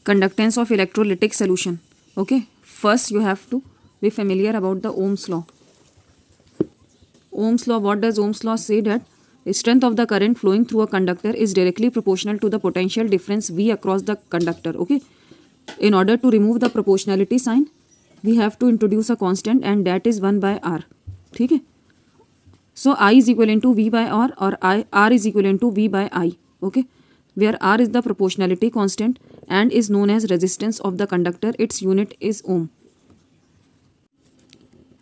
conductance of electrolytic solution. Okay, first you have to be familiar about the Ohm's law. Ohm's law, what does Ohm's law say? That the strength of the current flowing through a conductor is directly proportional to the potential difference V across the conductor. Okay, in order to remove the proportionality sign, we have to introduce a constant, and that is 1 by R. ठीक है, so I is equivalent to V by R, or R is equivalent to V by I. Okay, where R is the proportionality constant and is known as resistance of the conductor. Its unit is ohm.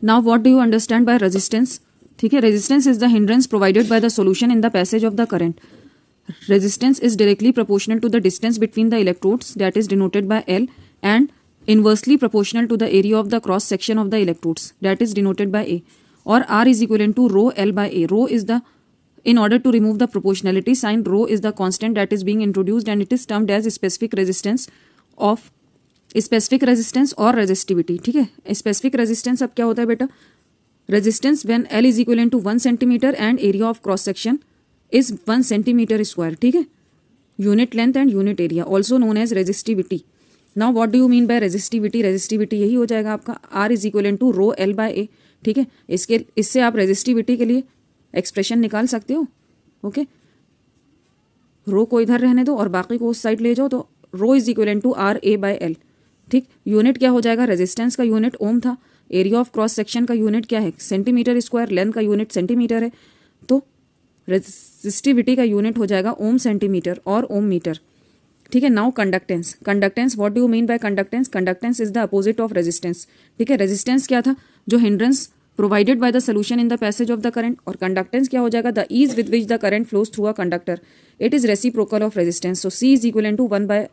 Now what do you understand by resistance? ठीक है, resistance is the hindrance provided by the solution in the passage of the current. Resistance is directly proportional to the distance between the electrodes, that is denoted by L, and inversely proportional to the area of the cross section of the electrodes, that is denoted by A. Or R is equivalent to rho L by A. Rho is the, in order to remove the proportionality sign, rho is the constant that is being introduced, and it is termed as specific resistance of specific resistance और resistivity. ठीक है, specific resistance अब क्या होता है बेटा? Resistance when L is equal to 1 centimetre and area of cross section is 1 centimetre square. ठीक है, unit length and unit area, also known as resistivity. Now what do you mean by resistivity? Resistivity यही हो जाएगा आपका R is equal to rho L by A. ठीक है, इससे आप रेजिस्टिविटी के लिए एक्सप्रेशन निकाल सकते हो. ओके, रो को इधर रहने दो और बाकी को उस साइड ले जाओ, तो rho is equal to R A by L. ठीक, यूनिट क्या हो जाएगा? रेजिस्टेंस का यूनिट ओम था, एरिया ऑफ क्रॉस सेक्शन का यूनिट क्या है? सेंटीमीटर स्क्वायर, लेंथ का यूनिट सेंटीमीटर है, तो रेजिस्टिविटी का यूनिट हो जाएगा ओम सेंटीमीटर और ओम मीटर. ठीक है, now conductance. Conductance, what do you mean by conductance? Conductance is the opposite of resistance. ठीक है, रेजिस्टेंस क्या था? जो hindrance provided by the solution in the passage of the current. और कंडक्टेंस क्या हो जाएगा? The ease with which the current flows through a conductor. It is reciprocal of resistance. So C is equal to 1 by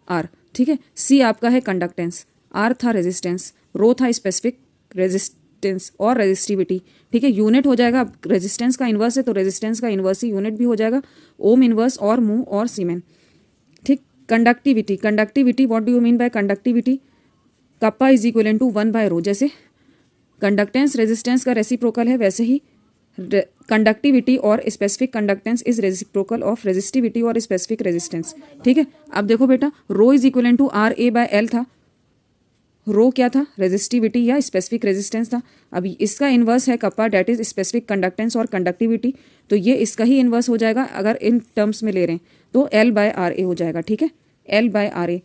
R. ठीक है, C आपका है conductance, R था resistance, रो था स्पेसिफिक रेजिस्टेंस और रेजिस्टिविटी. ठीक है, यूनिट हो जाएगा, रेजिस्टेंस का इन्वर्स है तो रेजिस्टेंस का इन्वर्स ही यूनिट भी हो जाएगा, ओम इन्वर्स और मू और सीमेन. ठीक, conductivity. Conductivity, what do you mean by conductivity? Kappa is equal to 1 by rho. जैसे कंडक्टेंस रेजिस्टेंस का रेसिप्रोकल है, वैसे ही कंडक्टिविटी और specific conductance is reciprocal of resistivity और स्पेसिफिक रेजिस्टेंस. ठीक है, अब देखो बेटा, rho is equal to R A by L था. रो क्या था? रेजिस्टिविटी या स्पेसिफिक रेजिस्टेंस था. अभी इसका इन्वर्स है kappa, that is specific conductance और कंडक्टिविटी, तो ये इसका ही इन्वर्स हो जाएगा अगर इन टर्म्स में ले रहे हैं, तो L बाय R A हो जाएगा. ठीक है, L बाय R A.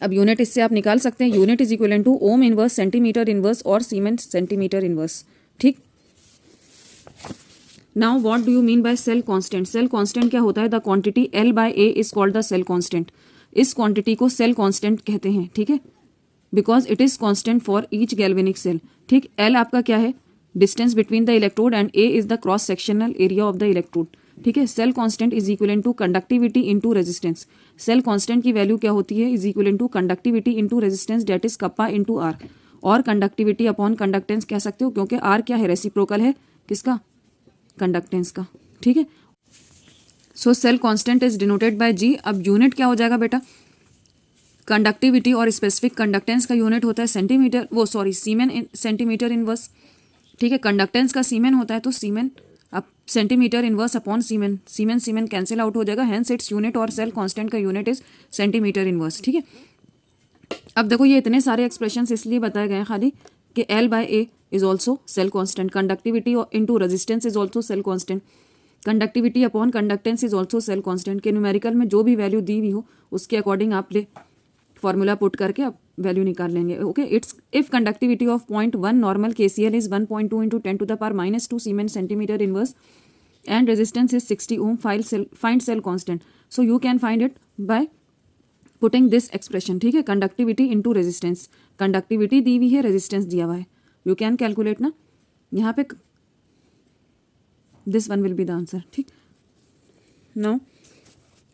अब यूनिट इससे आप निकाल सकते हैं, unit is equal to ohm inverse, centimetre inverse और सीमेन सेंटीमीटर इन्वर्स. ठीक, now what do you mean by cell constant? Cell constant क्या होता है? The quantity L by A is called the cell constant. इस quantity को cell constant कहते हैं. ठीक है, because it is constant for each galvanic cell. ठीक, L आपका क्या है? Distance between the electrode, and A is the cross sectional area of the electrode. ठीक है, cell constant is equal to conductivity into resistance. Cell constant की value क्या होती है? Is equal to conductivity into resistance, that is kappa into R. और conductivity upon conductance कह सकते हो, क्योंकि R क्या है? रेसिप्रोकल है किसका? कंडक्टेंस का. ठीक है, so cell constant is denoted by G. अब यूनिट क्या हो जाएगा बेटा? कंडक्टिविटी और स्पेसिफिक कंडक्टेंस का यूनिट होता है सेंटीमीटर, वो सॉरी सीमेन सेंटीमीटर इनवर्स. ठीक है, कंडक्टेंस का सीमेन होता है, तो सीमेन अब सेंटीमीटर इनवर्स अपॉन सीमेन, सीमेन सीमेन कैंसिल आउट हो जाएगा, हेंस इट्स यूनिट और सेल कांस्टेंट का यूनिट इज सेंटीमीटर इनवर्स. ठीक है, अब देखो ये इतने सारे एक्सप्रेशंस इसलिए बताए गए हैं खाली कि L by A is also cell constant, conductivity into resistance is also cell constant, conductivity upon conductance is also cell constant. के न्यूमेरिकल में जो भी वैल्यू दी हुई हो उसके अकॉर्डिंग आप ले फॉर्मूला पुट करके आप वैल्यू निकाल लेंगे. Okay, it's if conductivity of 0.1 normal KCl is 1.2 into 10 to the power -2 siemens centimetre inverse and resistance is 60 ohm. Find cell constant. So you can find it by putting this expression. ठीक है, conductivity into resistance. Conductivity दी हुई है, resistance दिया हुआ है, you can calculate ना. यहाँ पे this one will be the answer. ठीक, now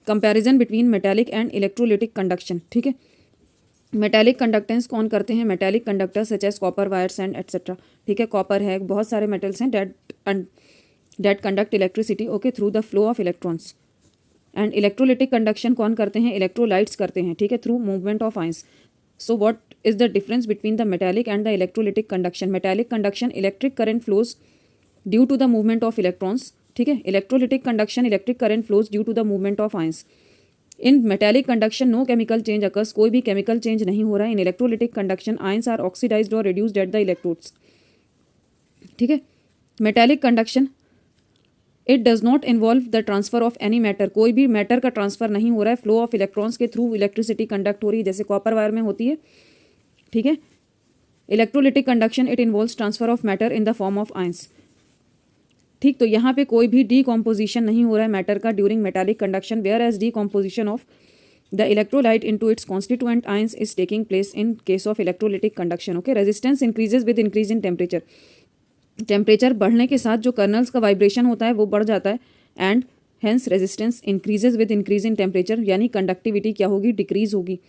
comparison between metallic and electrolytic conduction. ठीक है, मेटालिक कंडक्टेंस कौन करते हैं? Metallic conductor such as copper wires and etcetera. ठीक है, कॉपर है, बहुत सारे मेटल्स हैं that conduct electricity okay through the flow of electrons. And electrolytic conduction कौन करते हैं? इलेक्ट्रोलाइट्स करते हैं. ठीक है, through movement of ions. So what is the difference between the metallic and the electrolytic conduction? Metallic conduction electric current flows due to the movement of electrons. ठीक है, electrolytic conduction electric current flows due to the movement of ions. In metallic conduction no chemical change occurs, कोई भी chemical change नहीं हो रहा है. In electrolytic conduction ions are oxidised और reduced at the electrodes. ठीक है. Metallic conduction it does not involve the transfer of any matter, कोई भी मैटर का ट्रांसफर नहीं हो रहा है. फ्लो ऑफ इलेक्ट्रॉन्स के थ्रू इलेक्ट्रिसिटी कंडक्ट हो रही है, जैसे कॉपर वायर में होती है. ठीक है. Electrolytic conduction it involves transfer of matter in the form of ions. ठीक. तो यहाँ पे कोई भी डीकॉम्पोजिशन नहीं हो रहा है मैटर का during metallic conduction, whereas decomposition of the electrolyte into its constituent ions is taking place in case of electrolytic conduction. Okay. Resistance increases with increase in temperature. Temperature बढ़ने के साथ जो colonel's का vibration होता है वो बढ़ जाता है and hence resistance increases with increase in temperature, यानी कंडक्टिविटी क्या होगी, डिक्रीज होगी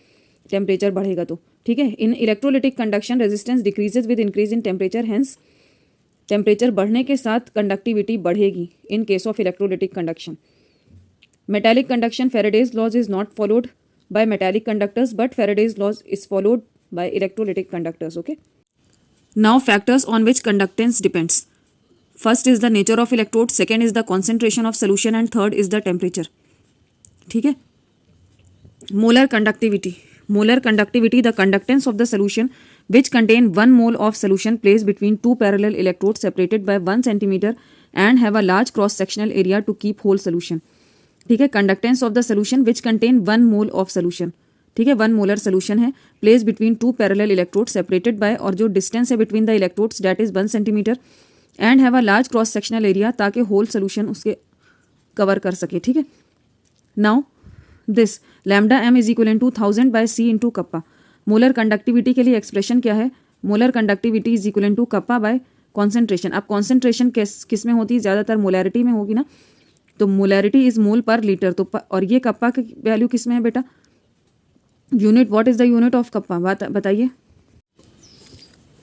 टेम्परेचर बढ़ेगा तो. ठीक है. In electrolytic conduction resistance decreases with increase in temperature, hence temperature बढ़ने के साथ कंडक्टिविटी बढ़ेगी in case of electrolytic conduction. Metallic conduction Faraday's laws is not followed by metallic conductors but Faraday's laws is followed by electrolytic conductors. Okay. Now factors on which conductance depends. First is the nature of electrode, second is the concentration of solution and third is the temperature. ठीक है. Molar conductivity. Molar conductivity, the conductance of the solution which contain 1 mole of solution placed between two parallel electrodes separated by 1 centimeter and have a large cross sectional area to keep whole solution. ठीक है. Conductance of the solution which contain 1 mole of solution. ठीक है. 1 molar solution है, place between 2 parallel electrode separated by, और जो distance है between the electrodes that is 1 centimetre and have a large cross sectional area, ताकि whole solution उसके cover कर सके. ठीक है. Now this lambda m is equal to 1000 by c into kappa. Molar conductivity के लिए एक्सप्रेशन क्या है, molar conductivity is equal to kappa by concentration. अब कॉन्सेंट्रेशन किस में होती है, ज़्यादातर मोलैरिटी में होगी ना, तो molarity is mole per litre. तो और ये कप्पा की वैल्यू किस में है बेटा, unit. What is the unit of kappa, बताइए.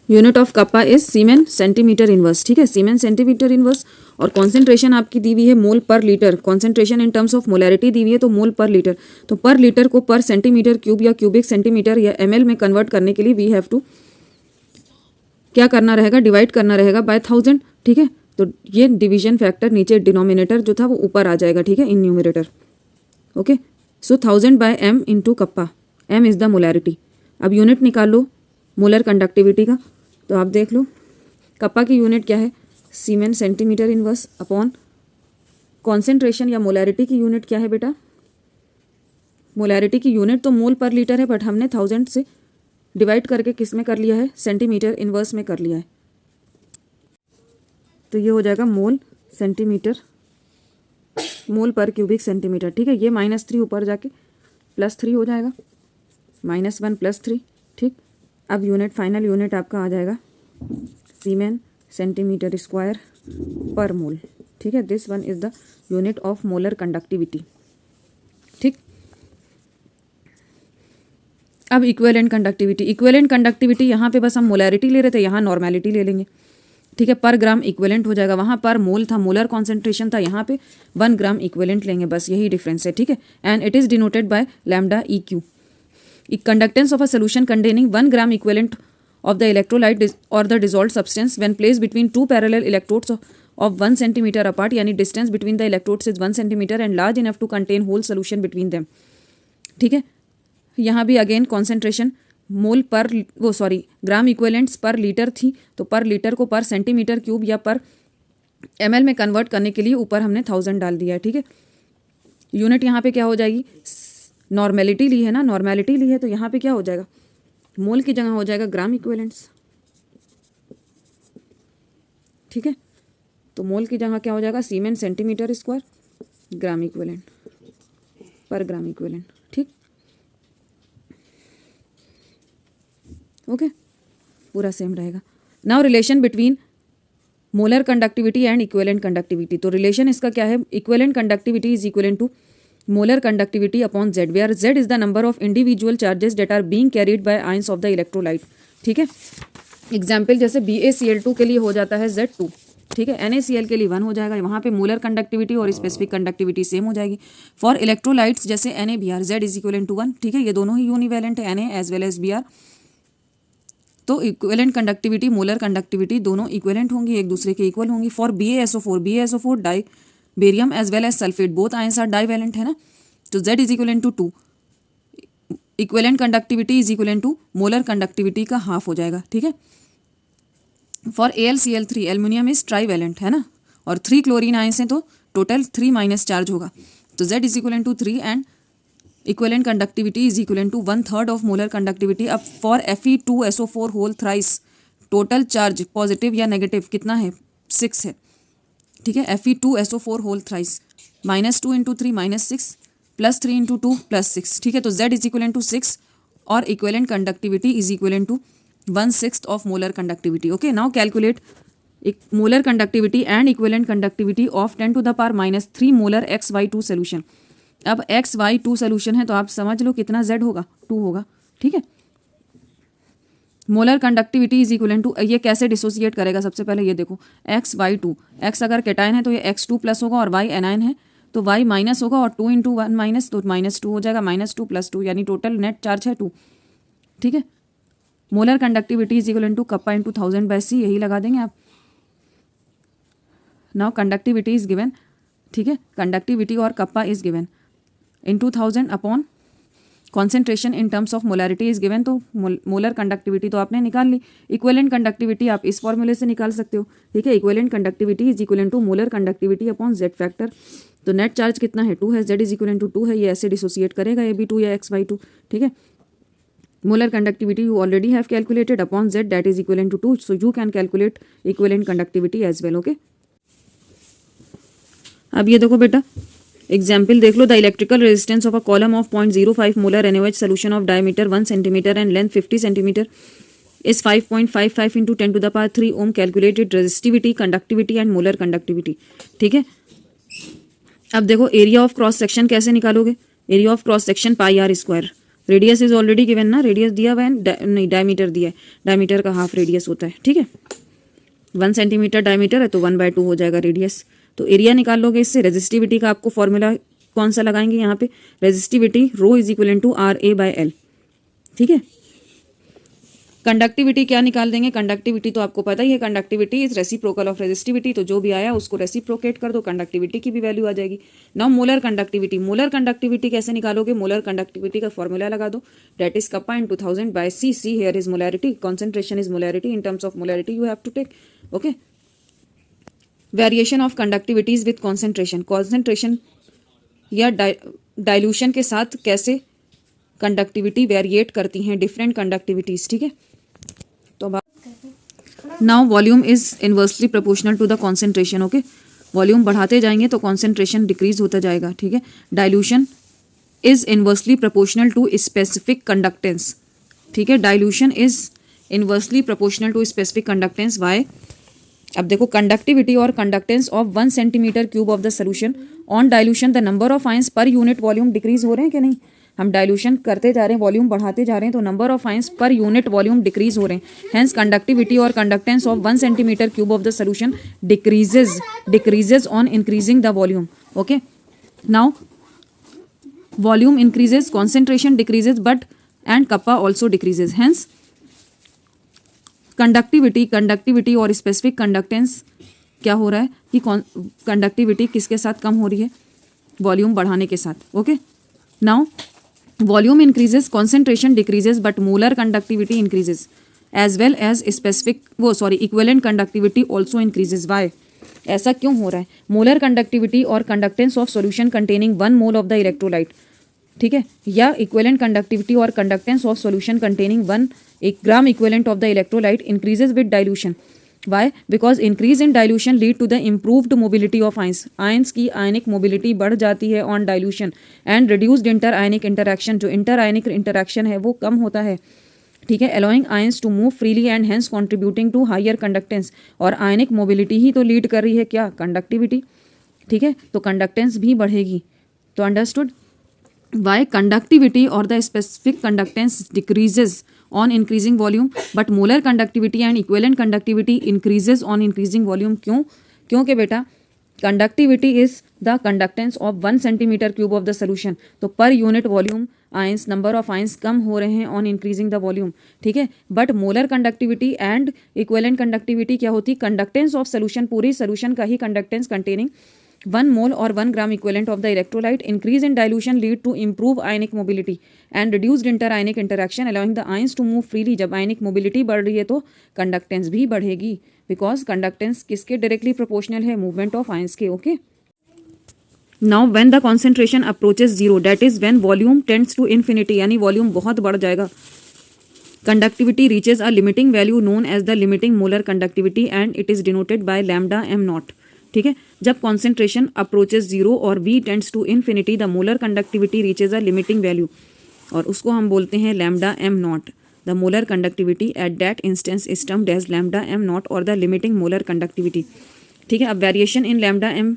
Unit of kappa is siemens centimetre inverse. ठीक है. Siemens centimetre inverse. और कॉन्सेंट्रेशन आपकी दी हुई है mole per litre. Concentration in terms of molarity दी हुई है, तो मोल पर लीटर. तो पर लीटर को पर सेंटीमीटर क्यूब या क्यूबिक सेंटीमीटर या ml में कन्वर्ट करने के लिए वी हैव टू क्या करना रहेगा, डिवाइड करना रहेगा बाय 1000. ठीक है. तो ये डिवीजन फैक्टर नीचे डिनोमिनेटर जो था वो ऊपर आ जाएगा. ठीक है, in numerator. Okay. So 1000 by m into kappa. m is the molarity. अब यूनिट निकाल लो मोलर कंडक्टिविटी का. तो आप देख लो कप्पा की यूनिट क्या है, siemens centimetre inverse upon concentration या मोलैरिटी की यूनिट क्या है बेटा, मोलैरिटी की यूनिट तो मोल पर लीटर है, बट हमने 1000 से डिवाइड करके किस में कर लिया है, सेंटीमीटर इनवर्स में कर लिया है. तो ये हो जाएगा मोल सेंटीमीटर, मोल पर क्यूबिक सेंटीमीटर. ठीक है. ये -3 ऊपर जाके +3 हो जाएगा, -1 +3. ठीक. अब यूनिट, फाइनल यूनिट आपका आ जाएगा सीमेन सेंटीमीटर स्क्वायर पर मोल. ठीक है. This one is the unit of molar conductivity. ठीक. अब इक्विवेलेंट कंडक्टिविटी. इक्विवेलेंट कंडक्टिविटी यहाँ पे बस हम मोलैरिटी ले रहे थे, यहाँ नॉर्मेलिटी ले लेंगे. ठीक है. पर ग्राम इक्विवेलेंट हो जाएगा, वहाँ पर मोल था, मोलर कॉन्सेंट्रेशन था, यहाँ पे 1 ग्राम इक्विवेलेंट लेंगे, बस यही डिफरेंस है. ठीक है. And it is denoted by lambda EQ. Conductance of a solution containing 1 gram equivalent of the electrolyte or the dissolved substance when placed between two parallel electrodes of 1 centimeter apart, यानी distance between the electrodes is 1 centimeter and large enough to contain whole solution between them. ठीक है. यहाँ भी again concentration मोल पर ग्राम equivalents पर litre थी, तो पर लीटर को पर सेंटीमीटर क्यूब या पर ml में कन्वर्ट करने के लिए ऊपर हमने 1000 डाल दिया है. ठीक है. यूनिट यहाँ पे क्या हो जाएगी, नॉर्मेलिटी ली है ना, नॉर्मेलिटी ली है, तो यहाँ पे क्या हो जाएगा, मोल की जगह हो जाएगा ग्राम इक्विवेलेंट्स. ठीक है. तो मोल की जगह क्या हो जाएगा, siemens centimetre square gram equivalent per gram equivalent. ठीक. ओके. पूरा सेम रहेगा. Now relation between molar conductivity and equivalent conductivity. तो रिलेशन इसका क्या है, equivalent conductivity is equal to molar conductivity upon Z, where Z is the number of individual charges that are being carried by ions of the electrolyte. ठीक है. Example जैसे BaCl2 के लिए हो जाता है Z2. ठीक है. NaCl के लिए 1 हो जाएगा. वहाँ पे मोलर कंडक्टिविटी और स्पेसिफिक कंडक्टिविटी सेम हो जाएगी. फॉर इलेक्ट्रोलाइट्स जैसे NaBr Z is equal to 1. ठीक है. ये दोनों ही यूनिवेलेंट है, Na as well as Br. तो इक्विवेलेंट कंडक्टिविटी, मोलर कंडक्टिविटी दोनों इक्विवेलेंट होंगी, एक दूसरे के इक्वल होंगी. फॉर BaSO4 डाई barium as well as sulphate both ions are divalent है ना. तो Z is equal to 2, equivalent conductivity is equal to molar conductivity का हाफ हो जाएगा, ठीक है। For AlCl3 aluminium is trivalent है ना, और 3 क्लोरीन आयंस हैं तो टोटल 3 माइनस चार्ज होगा, तो Z is equal to 3 and equivalent conductivity is equal to 1/3 of molar conductivity. अब for Fe2SO4 whole thrice total charge positive या नेगेटिव कितना है, 6 है, ठीक है। Fe2SO4 whole thrice -2 into 3 -6 +3 into 2 +6, ठीक है। तो Z इज इक्वल टू 6 और equivalent conductivity is equal to 1/6 of molar conductivity. Okay, now calculate molar conductivity and equivalent conductivity of 10⁻³ molar XY2 solution. अब XY2 सोल्यूशन है तो आप समझ लो कितना Z होगा, 2 होगा, ठीक है। Molar conductivity is equal to, ये कैसे डिसोसिएट करेगा, सबसे पहले ये देखो XY2, X अगर कैटायन है तो ये X2 प्लस होगा और Y एनायन है तो Y माइनस होगा और 2 इंटू 1 माइनस तो -2 हो जाएगा, -2 + 2 यानी टोटल नेट चार्ज है 2, ठीक है। Molar conductivity is equal to kappa into 1000/c, यही लगा देंगे आप। नाउ कंडक्टिविटी इज गिवन, ठीक है, कंडक्टिविटी और kappa is given into 1000 upon concentration in terms of molarity is given, तो मोलर कंडक्टिविटी तो आपने निकाल ली, इक्विवेलेंट कंडक्टिविटी आप इस फॉर्मूले से निकाल सकते हो, ठीक है। Equivalent conductivity is equal to molar conductivity upon Z factor, तो नेट चार्ज कितना है, 2 है, Z इज इक्वल टू 2 है, ये ऐसे डिसोसिएट करेगा, ये भी 2 या XY2, ठीक है। Molar conductivity you already have calculated upon Z that is equal to 2, so you can calculate equivalent conductivity as well. Okay, अब ये देखो बेटा एग्जाम्पल देख लो, the electrical resistance of a column of 0.05 molar NaOH solution of diameter 1 centimetre and length 50 centimetre is 5.55 into 10⁻³ ohm. Calculated resistivity, conductivity and molar conductivity, ठीक है। अब देखो एरिया ऑफ क्रॉस सेक्शन कैसे निकालोगे, area of cross section πr², radius is already given ना, radius दिया हुआ है, नहीं डायमीटर दिया है, डायमीटर का हाफ रेडियस होता है, ठीक है। 1 सेंटीमीटर डायमीटर है तो 1/2 हो जाएगा रेडियस, तो एरिया निकाल लोगे इससे। रेजिस्टिविटी का आपको फॉर्मूला कौन सा लगाएंगे यहाँ पे, resistivity rho is equal to RA/L, ठीक है। कंडक्टिविटी क्या निकाल देंगे, कंडक्टिविटी तो आपको पता ही है, conductivity is reciprocal of resistivity, तो जो भी आया उसको रेसिप्रोकेट कर दो, कंडक्टिविटी की भी वैल्यू आ जाएगी। Now molar conductivity, molar conductivity कैसे निकालोगे, मोलर कंडक्टिविटी का फॉर्मूला लगा दो, that is kappa into 1000/c, c here is molarity, concentration is molarity, in terms of molarity you have to take. Okay, variation of conductivities with concentration, concentration या dilution के साथ कैसे conductivity variate करती हैं different conductivities, ठीक है। तो now volume is inversely proportional to the concentration. Okay, volume बढ़ाते जाएंगे तो कॉन्सेंट्रेशन डिक्रीज होता जाएगा, ठीक है। Dilution is inversely proportional to specific conductance, ठीक है। Dilution is inversely proportional to specific conductance, why. अब देखो कंडक्टिविटी और conductance of 1 centimetre cube of the solution on dilution the number of ions per unit volume decrease हो रहे हैं कि नहीं, हम डाइल्यूशन करते जा रहे हैं, वॉल्यूम बढ़ाते जा रहे हैं, तो number of ions per unit volume decrease हो रहे हैं, हेंस कंडक्टिविटी और conductance of 1 centimetre cube of the solution decreases on increasing the volume. Okay, now volume increases, concentration decreases, but and kappa also decreases, hence conductivity और specific conductance क्या हो रहा है कि कंडक्टिविटी किसके साथ कम हो रही है, वॉल्यूम बढ़ाने के साथ। Okay, now volume increases, concentration decreases, but molar conductivity increases as well as equivalent conductivity also increases. Why, ऐसा क्यों हो रहा है, मोलर कंडक्टिविटी और conductance of solution containing 1 mole of the electrolyte, ठीक है, या इक्विवेलेंट कंडक्टिविटी और conductance of solution containing 1 gram equivalent of the electrolyte increases with dilution. Why, because increase in dilution lead to the improved mobility of ions, ions की ionic mobility बढ़ जाती है on dilution, and reduced inter ionic interaction, जो inter ionic interaction है वो कम होता है, ठीक है, allowing ions to move freely and hence contributing to higher conductance, और आयनिक मोबिलिटी ही तो लीड कर रही है क्या, कंडक्टिविटी, ठीक है, तो कंडक्टेंस भी बढ़ेगी। तो अंडरस्टूड, वाई कंडक्टिविटी और the specific conductance decreases on increasing volume, but molar conductivity and equivalent conductivity increases on increasing volume। क्यों, क्योंकि बेटा conductivity is the conductance of 1 centimeter cube of the solution, तो per unit volume ions, number of ions कम हो रहे हैं on increasing the volume, ठीक है, but molar conductivity and equivalent conductivity क्या होती है, कंडक्टेंस ऑफ सोल्यूशन, पूरी सोल्यूशन का ही conductance containing 1 mole or 1 gram equivalent of the electrolyte. Increase in dilution lead to improve ionic mobility and reduced inter-ionic interaction, allowing the ions to move freely. जब ionic mobility बढ़ रही है तो conductance भी बढ़ेगी, because conductance किसके directly proportional है, movement of ions के. Okay. Now when the concentration approaches zero, that is when volume tends to infinity, यानी वॉल्यूम बहुत बढ़ जाएगा. Conductivity reaches a limiting value known as the limiting molar conductivity and it is denoted by lambda m naught. ठीक है. जब concentration approaches zero और v tends to infinity, the molar conductivity reaches a limiting value, और उसको हम बोलते हैं lambda m naught. The molar conductivity at that instance is termed as lambda m naught और द लिमिटिंग मोलर कंडक्टिविटी. ठीक है. अब variation in lambda m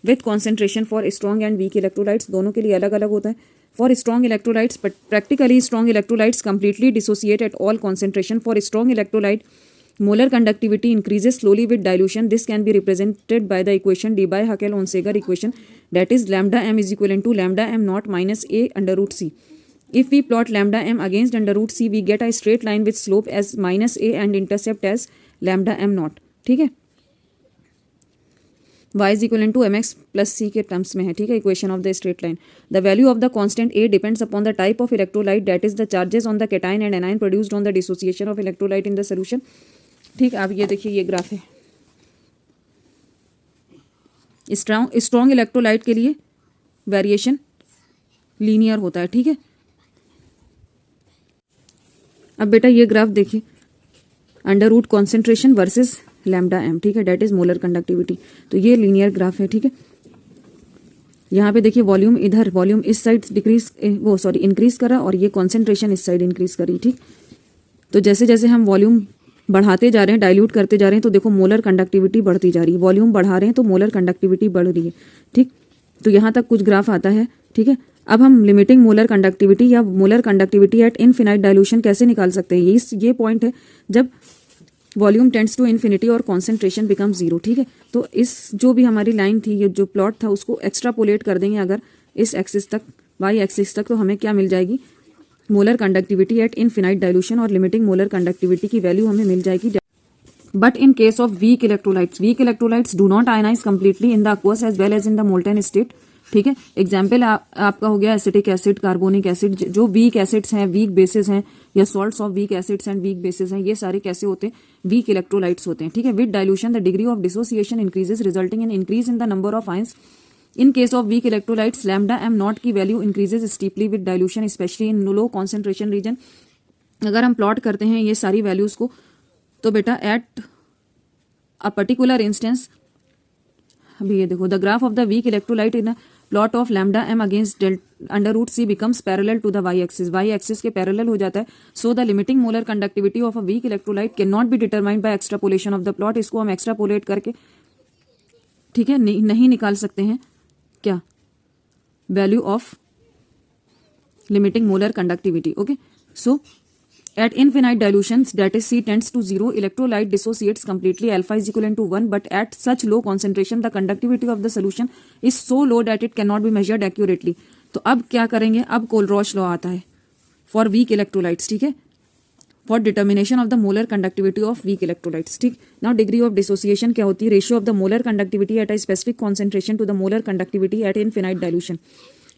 with concentration for strong and weak electrolytes दोनों के लिए अलग अलग होता है. For strong electrolytes, but practically strong electrolytes completely dissociate at all concentration. For strong electrolyte, molar conductivity increases slowly with dilution. This can be represented by the equation Debye-Hackel-Onsager equation, that is lambda m is equivalent to lambda m naught minus a under root c. If we plot lambda m against under root c, we get a straight line with slope as minus a and intercept as lambda m naught. ठीक है. y is equivalent to mx plus c के terms में है. ठीक है. Equation of the straight line. The value of the constant a depends upon the type of electrolyte, that is the charges on the cation and A9 produced on the dissociation of electrolyte in the solution. ठीक. अब ये देखिए, ये graph है. Strong electrolyte के लिए variation linear होता है. ठीक है. अब बेटा ये ग्राफ देखिए, under root concentration versus lambda m. ठीक है. That is molar conductivity. तो ये लीनियर ग्राफ है. ठीक है. यहाँ पे देखिए वॉल्यूम, इधर वॉल्यूम इस साइड डिक्रीज इंक्रीज करा और ये कॉन्सेंट्रेशन इस साइड इंक्रीज करी. ठीक. तो जैसे जैसे हम वॉल्यूम बढ़ाते जा रहे हैं, डाइल्यूट करते जा रहे हैं, तो देखो मोलर कंडक्टिविटी बढ़ती जा रही है. वॉल्यूम बढ़ा रहे हैं तो मोलर कंडक्टिविटी बढ़ रही है. ठीक. तो यहाँ तक कुछ ग्राफ आता है. ठीक है. अब हम लिमिटिंग मोलर कंडक्टिविटी या molar conductivity at infinite dilution कैसे निकाल सकते हैं. ये पॉइंट है जब वॉल्यूम टेंड्स टू इन्फिनिटी और कॉन्सेंट्रेशन बिकम जीरो. ठीक है. तो इस जो भी हमारी लाइन थी, ये जो प्लॉट था, उसको एक्स्ट्रापोलेट कर देंगे अगर इस एक्सिस तक, वाई एक्सिस तक, तो हमें क्या मिल जाएगी, molar conductivity at infinite dilution और लिमिटिंग मोलर कंडक्टिविटी की वैल्यू हमें मिल जाएगी. But in case of weak electrolytes do not ionise completely in the aqueous as well as in the molten state. ठीक है. एग्जाम्पल आपका हो गया एसिटिक एसिड, कार्बोनिक एसिड. जो वीक एसिड्स हैं, वीक बेसिस हैं, या salts of weak acids and weak bases हैं, ये सारे कैसे होते हैं, वीक इलेक्ट्रोलाइट्स होते हैं. ठीक है. With dilution the degree of dissociation increases resulting in increase in the number of ions. In case of weak electrolytes, lambda m naught की value increases steeply with dilution, especially in low concentration region. अगर हम plot करते हैं ये सारी values को, तो बेटा एट अ पर्टिकुलर इंस्टेंस, अभी ये देखो, the graph of the weak electrolyte in a plot of lambda m against under root c becomes parallel to the y axis. Y axis के पैरेलल हो जाता है. So the limiting molar conductivity of a weak electrolyte can not be determined by extrapolation of the plot. इसको हम extrapolate करके, ठीक है, नहीं निकाल सकते हैं क्या, value of limiting molar conductivity. Okay. So at infinite dilutions, that is C tends to 0, electrolyte dissociates completely, alpha is equivalent to 1, but at such low concentration the conductivity of the solution is so low that it cannot be measured accurately. तो अब क्या करेंगे, अब Kohlrausch law आता है for week electrolytes. ठीक है. For determination of the molar conductivity of weak electrolytes. ठीक. नाउ डिग्री ऑफ डिसोसिएशन क्या होती है, ratio of the molar conductivity at a specific concentration to the molar conductivity at infinite dilution,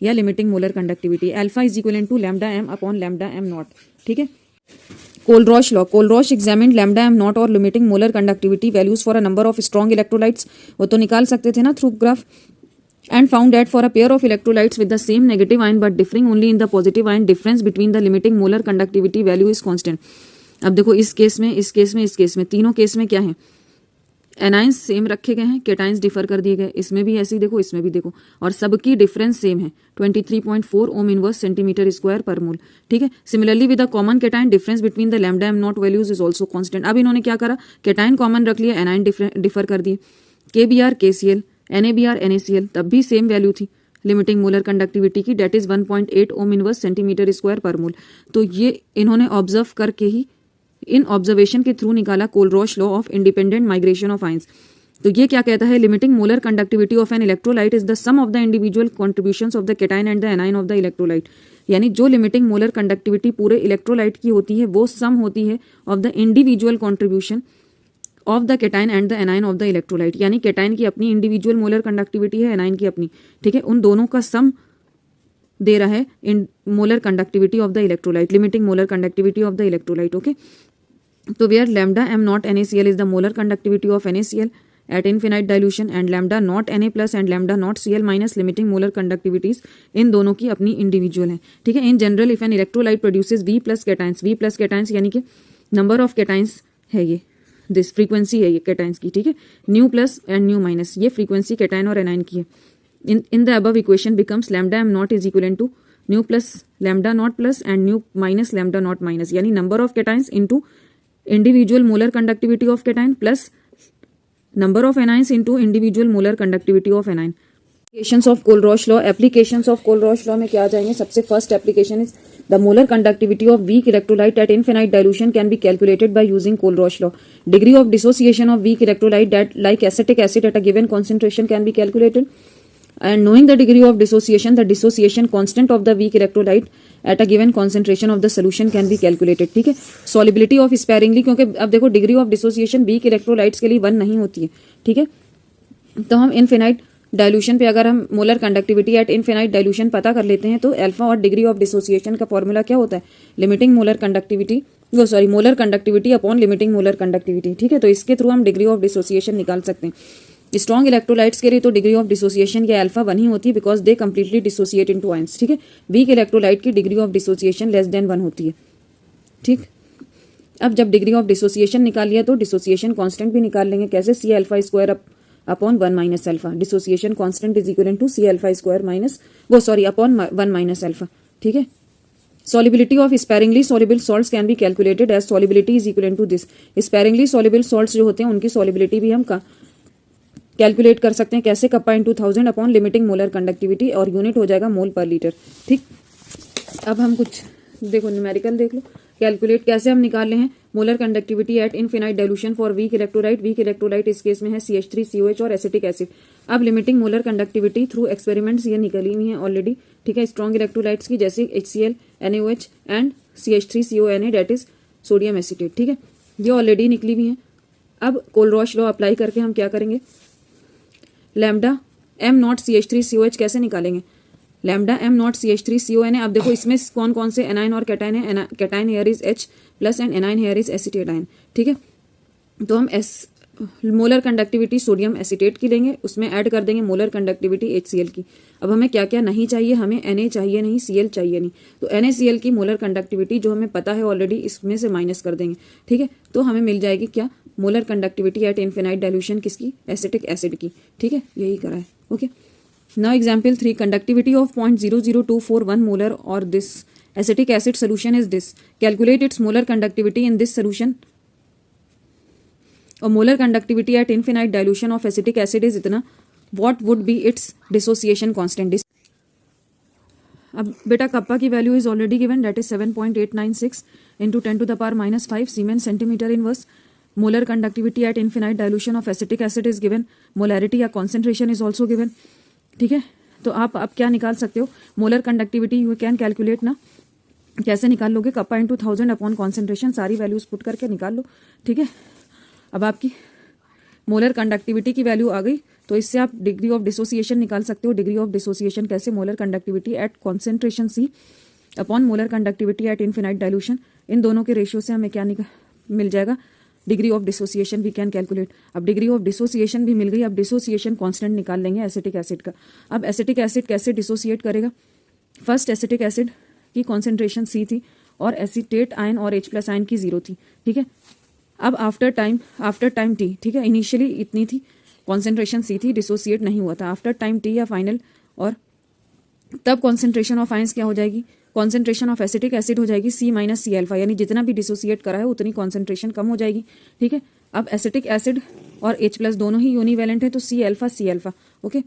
या limiting molar conductivity. Alpha is equal to lambda m upon lambda m naught. ठीक है. Kohlrausch law. Kohlrausch examined lambda m naught और limiting molar conductivity values for a number of strong electrolytes. वो तो निकाल सकते थे ना through graph. And found that for a pair of electrolytes with the same negative ion but differing only in the positive ion, difference between the limiting molar conductivity value is constant. अब देखो इस case में, तीनों case में क्या है, anions same रखे गए हैं, केटाइंस डिफर कर दिए गए. इसमें भी ऐसे ही देखो, इसमें भी देखो, और सबकी डिफरेंस सेम है, 23.4 ओम इनवर्स सेंटीमीटर स्क्वायर पर मोल. ठीक है. Similarly with the common cation, difference between the lambda m not values is also constant. अब इन्होंने क्या करा, केटाइन कॉमन रख लिया, एनाइन डिफर कर दिए. KBr KCl, NaBr NaCl, तब भी सेम वैल्यू थी लिमिटिंग मोलर कंडक्टिविटी की, that is 1.8 ohm inverse centimetre square per mole. तो ये इन्होंने ऑब्जर्व करके ही, इन ऑब्जर्वेशन के थ्रू निकाला Kohlrausch law of independent migration of ions. तो ये क्या कहता है, limiting molar conductivity of an electrolyte is the sum of the individual contributions of the cation and the anion of the electrolyte. यानी जो limiting molar conductivity पूरे electrolyte की होती है, वो सम होती है of the individual contribution of the cation and the anion of the electrolyte, यानी केटाइन की अपनी इंडिविजुअल मोलर कंडक्टिविटी है, एनाइन की अपनी, ठीक है, उन दोनों का सम दे रहा है इन molar conductivity of the electrolyte, limiting molar conductivity of the electrolyte. Okay, तो where lambda m naught NaCl is the molar conductivity of NaCl at infinite dilution and lambda not Na plus and lambda not Cl minus limiting molar conductivities इन दोनों की अपनी individual है, ठीक है. In general if an electrolyte produces V plus cations, V plus cations यानी कि number of cations है ये, दिस फ्रीक्वेंसी है ये कैटाइंस की, ठीक है. Nu plus and nu minus, ये फ्रीक्वेंसी कैटाइन और एनाइन की है. In the above equation becomes lambda m naught is equal to nu plus lambda naught plus and nu minus lambda naught minus, यानी number of cations into individual molar conductivity of cation plus number of anions into individual molar conductivity of anion. Applications of Kohlrausch law. Applications of Kohlrausch law में क्या आ जाएंगे? सबसे first application is the molar conductivity of weak electrolyte at infinite dilution can be calculated by using Kohlrausch law. Degree of dissociation of weak electrolyte that like acetic acid at a given concentration can be calculated. And knowing the degree of dissociation, the dissociation constant of the weak electrolyte at a given concentration of the solution can be calculated. ठीक है. Solubility of sparingly, क्योंकि अब देखो degree of dissociation weak electrolytes के लिए 1 नहीं होती है, ठीक है. तो हम इनफिनाइट डाइल्यूशन पे अगर हम molar conductivity at infinite dilution पता कर लेते हैं तो अल्फा और डिग्री ऑफ डिसोसिएशन का फॉर्मूला क्या होता है? Limiting molar conductivity, molar conductivity upon limiting molar conductivity, ठीक है. तो इसके थ्रू हम डिग्री ऑफ डिसोसिएशन निकाल सकते हैं. स्ट्रॉन्ग इलेक्ट्रोलाइट्स के लिए तो डिग्री ऑफ डिसोसिएशन या अल्फा 1 ही होती है because they completely dissociate into ions, ठीक है. वीक इलेक्ट्रोलाइट की degree of dissociation less than 1 होती है, ठीक. अब जब डिग्री ऑफ डिसोसिएशन निकाल लिया तो डिसोसिएशन कांस्टेंट भी निकाल लेंगे. कैसे? C alpha square upon 1 minus alpha. Dissociation constant is equal to c alpha square minus upon 1 minus alpha, ठीक है. Solubility of sparingly soluble salts can be calculated as solubility is equivalent to this. Sparingly soluble salts जो होते हैं उनकी solubility भी हम calculate कर सकते हैं. कैसे? Kappa into 1000 upon limiting molar conductivity और यूनिट हो जाएगा मोल पर लीटर, ठीक. अब हम कुछ देखो न्यूमेरिकल देख लो. कैलकुलेट कैसे हम निकाल रहे हैं molar conductivity at infinite dilution for weak electrolyte. Weak electrolyte इस केस में है CH3COH और एसिटिक एसिड. अब limiting molar conductivity through experiments ये निकली हुई हैं ऑलरेडी, ठीक है. स्ट्रॉन्ग इलेक्ट्रोलाइट्स की जैसे HCl, NaOH and CH3CONA that is sodium acetate, ठीक है. ये ऑलरेडी निकली हुई हैं. अब कोलरॉश लॉ अप्लाई करके हम क्या करेंगे? लैम्डा एम नॉट CH3COH कैसे निकालेंगे? Lambda m not CH3CONA. अब देखो इसमें कौन कौन से एनाइन और कैटाइन है? Cation here is H plus and A9 here is acetate, ठीक है. तो हम मोलर कंडक्टिविटी सोडियम एसिटेट की लेंगे, उसमें ऐड कर देंगे मोलर कंडक्टिविटी HCl की. अब हमें क्या क्या नहीं चाहिए? हमें Na चाहिए नहीं, Cl चाहिए नहीं. तो NaCl की मोलर कंडक्टिविटी जो हमें पता है ऑलरेडी इसमें से माइनस कर देंगे, ठीक है. तो हमें मिल जाएगी क्या? Molar conductivity at infinite dilution किसकी? एसिटिक एसिड की, ठीक है. यही करा है. Okay. Now example 3. Conductivity of 0.00241 molar और this acetic acid solution is this. Calculate its molar conductivity in this solution. और molar conductivity at infinite dilution of acetic acid is इतना. What would be its dissociation constant? अब बेटा kappa की value is already given, that is 7.896 into 10⁻⁵ semen centimetre inverse. Molar conductivity at infinite dilution of acetic acid is given. Molarity या concentration is also given, ठीक है. तो आप अब क्या निकाल सकते हो? Molar conductivity you can calculate ना. कैसे निकाल लोगे? कप्पा इंटू 1000 अपॉन कॉन्सेंट्रेशन, सारी वैल्यूज पुट करके निकाल लो, ठीक है. अब आपकी मोलर कंडक्टिविटी की वैल्यू आ गई तो इससे आप डिग्री ऑफ डिसोसिएशन निकाल सकते हो. डिग्री ऑफ डिसोसिएशन कैसे? Molar conductivity at concentration C upon molar conductivity at infinite dilution. इन दोनों के रेशियो से हमें क्या मिल जाएगा? Degree of dissociation we can calculate. अब डिग्री ऑफ डिसोसिएशन भी मिल गई. अब डिसोसिएशन कांस्टेंट निकाल लेंगे एसिटिक एसिड का. अब एसिटिक एसिड कैसे डिसोसिएट करेगा? फर्स्ट एसिटिक एसिड की कॉन्सेंट्रेशन C थी और एसिटेट आयन और H प्लस आयन की 0 थी, ठीक है. अब आफ्टर टाइम T, ठीक है. इनिशियली इतनी थी कॉन्सेंट्रेशन C थी, डिसोसिएट नहीं हुआ था. आफ्टर टाइम T या फाइनल और तब कॉन्सेंट्रेशन ऑफ आयंस क्या हो जाएगी? कॉन्सेंट्रेशन ऑफ एसिटिक एसिड हो जाएगी C माइनस C अल्फा, यानी जितना भी डिसोसिएट करा है उतनी कॉन्सेंट्रेशन कम हो जाएगी, ठीक है. अब एसिटिक एसिड और H प्लस दोनों ही यूनिवैलेंट है तो C अल्फा, ओके.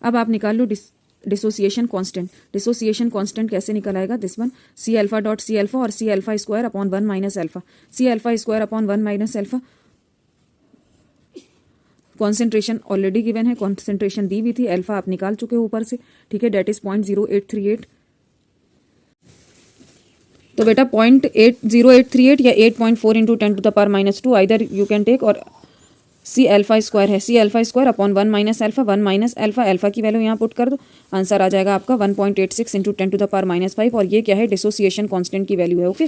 अब आप निकाल लो डिसोसिएशन कांस्टेंट. डिसोसिएशन कांस्टेंट कैसे निकल आएगा? This one C alpha dot C alpha और C alpha square upon 1 minus alpha. C alpha square upon 1 minus alpha. Concentration already given है, कॉन्सेंट्रेशन दी भी थी. अल्फा आप निकाल चुके हो ऊपर से, ठीक है. That is 0.0838. तो बेटा 0.0838 या 8.4 into 10⁻², either you can take, और सी अल्फा स्क्वायर है, c alpha square upon 1 minus alpha, 1 minus alpha, alpha की वैल्यू यहाँ पुट कर दो, आंसर आ जाएगा आपका 1.86 इंटू 10⁻5, और ये क्या है, डिसोसिएशन कांस्टेंट की वैल्यू है। ओके